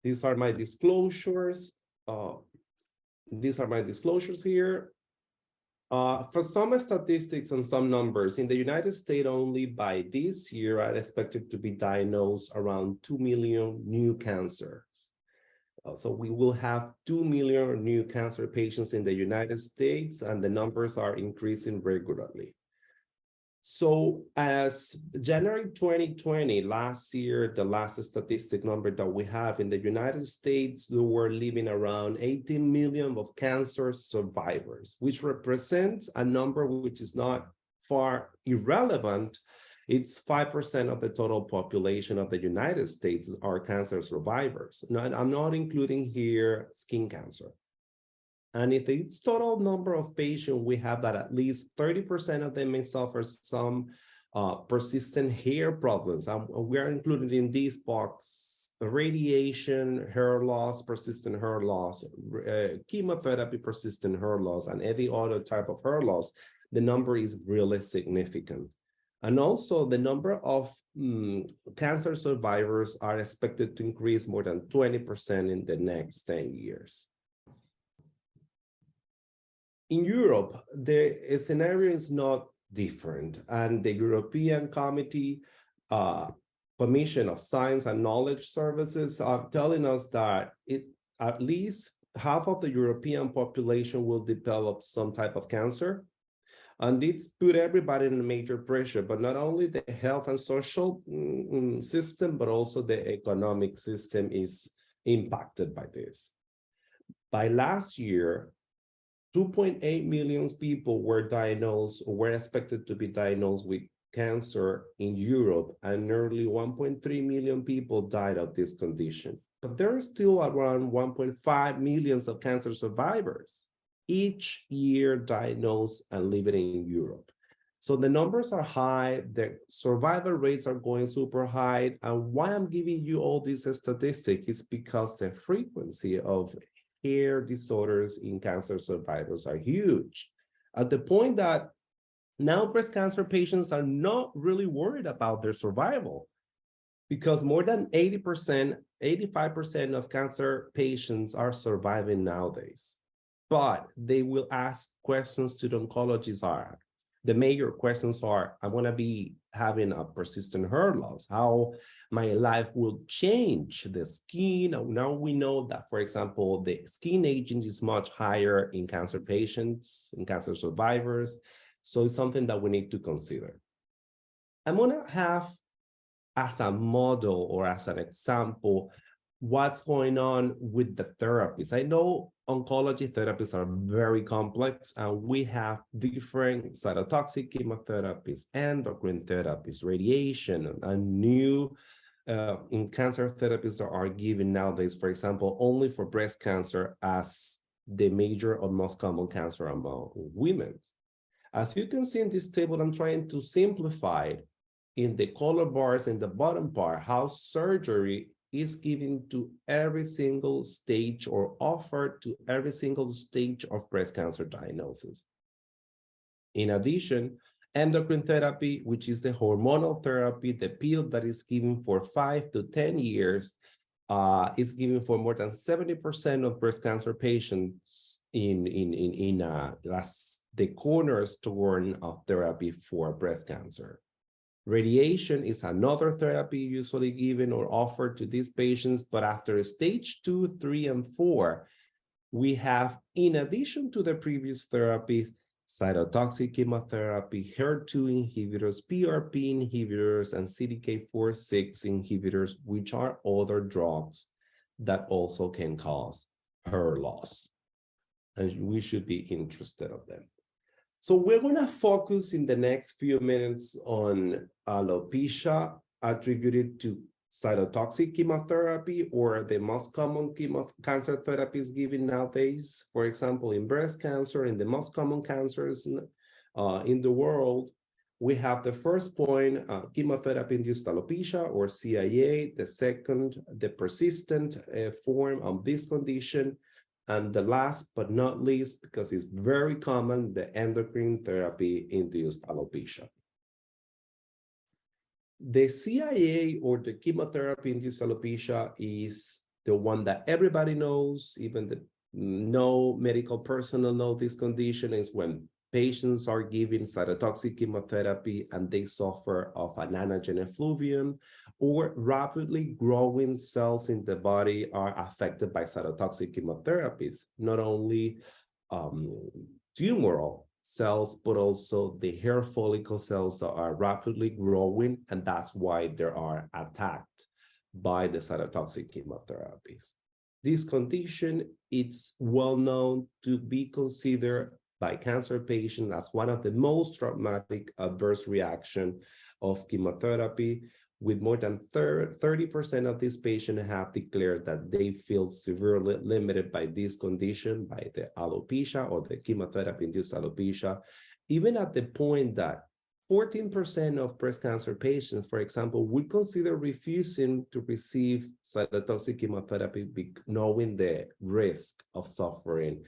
These are my disclosures. These are my disclosures here. For some statistics and some numbers, in the United States only by this year are expected to be diagnosed around 2 million new cancers. So we will have 2 million new cancer patients in the United States, and the numbers are increasing regularly. So as January 2020, last year, the last statistic number that we have in the United States, there were living around 18 million of cancer survivors, which represents a number which is not far irrelevant. It's 5% of the total population of the United States are cancer survivors. Now, I'm not including here skin cancer. And if it's total number of patients, we have that at least 30% of them may suffer some persistent hair problems. We are included in this box: radiation, hair loss, persistent hair loss, chemotherapy, persistent hair loss, and any other type of hair loss. The number is really significant. And also the number of cancer survivors are expected to increase more than 20% in the next 10 years. In Europe, the scenario is not different, and the European Commission of Science and Knowledge Services are telling us that at least half of the European population will develop some type of cancer. And it's put everybody in major pressure, but not only the health and social system, but also the economic system is impacted by this. By last year, 2.8 million people were diagnosed or were expected to be diagnosed with cancer in Europe, and nearly 1.3 million people died of this condition. But there are still around 1.5 million of cancer survivors each year diagnosed and living in Europe. So the numbers are high, the survival rates are going super high. And why I'm giving you all these statistics is because the frequency of hair disorders in cancer survivors are huge, at the point that now breast cancer patients are not really worried about their survival, because more than 80%, 85% of cancer patients are surviving nowadays. But they will ask questions to the oncologists. The major questions are, I want to be having a persistent hair loss, how my life will change the skin. Now we know that, for example, the skin aging is much higher in cancer patients, in cancer survivors. So it's something that we need to consider. I'm going to have as a model or as an example what's going on with the therapies. I know oncology therapies are very complex, and we have different cytotoxic chemotherapies, endocrine therapies, radiation, and new in cancer therapies that are given nowadays, for example, only for breast cancer as the major or most common cancer among women. As you can see in this table, I'm trying to simplify in the color bars in the bottom part how surgery is given to every single stage or offered to every single stage of breast cancer diagnosis. In addition, endocrine therapy, which is the hormonal therapy, the pill that is given for 5 to 10 years, is given for more than 70% of breast cancer patients as the cornerstone of therapy for breast cancer. Radiation is another therapy usually given or offered to these patients, but after stage 2, 3, and 4, we have, in addition to the previous therapies, cytotoxic chemotherapy, HER2 inhibitors, PRP inhibitors, and CDK4/6 inhibitors, which are other drugs that also can cause hair loss. And we should be interested in them. So we're going to focus in the next few minutes on alopecia attributed to cytotoxic chemotherapy, or the most common cancer therapies given nowadays. For example, in breast cancer, in the most common cancers in the world, we have the first point, chemotherapy-induced alopecia, or CIA, the second, the persistent form of this condition, and the last but not least, because it's very common, the endocrine therapy-induced alopecia. The CIA, or the chemotherapy-induced alopecia, is the one that everybody knows, even the no medical personnel know this condition, is when patients are given cytotoxic chemotherapy and they suffer of an antigen effluvium, or rapidly growing cells in the body are affected by cytotoxic chemotherapies, not only tumoral cells, but also the hair follicle cells that are rapidly growing, and that's why they are attacked by the cytotoxic chemotherapies. This condition, it's well known to be considered by cancer patients as one of the most traumatic adverse reaction of chemotherapy, with more than 30% of these patients have declared that they feel severely limited by this condition, by the alopecia or the chemotherapy-induced alopecia, even at the point that 14% of breast cancer patients, for example, would consider refusing to receive cytotoxic chemotherapy, knowing the risk of suffering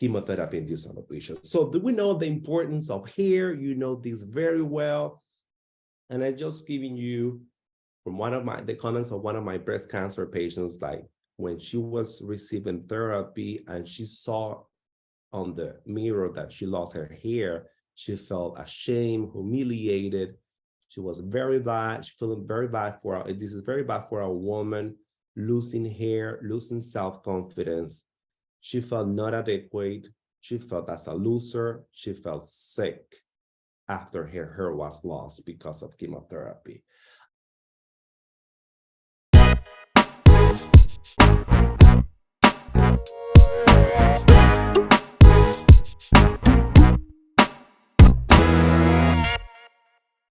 chemotherapy-induced alopecia. So do we know the importance of hair? You know this very well. And I just giving you from the comments of one of my breast cancer patients, like when she was receiving therapy and she saw on the mirror that she lost her hair, she felt ashamed, humiliated. She was very bad. She feeling very bad for this is very bad for a woman losing hair, losing self-confidence. She felt not adequate. She felt as a loser. She felt sick after her hair was lost because of chemotherapy.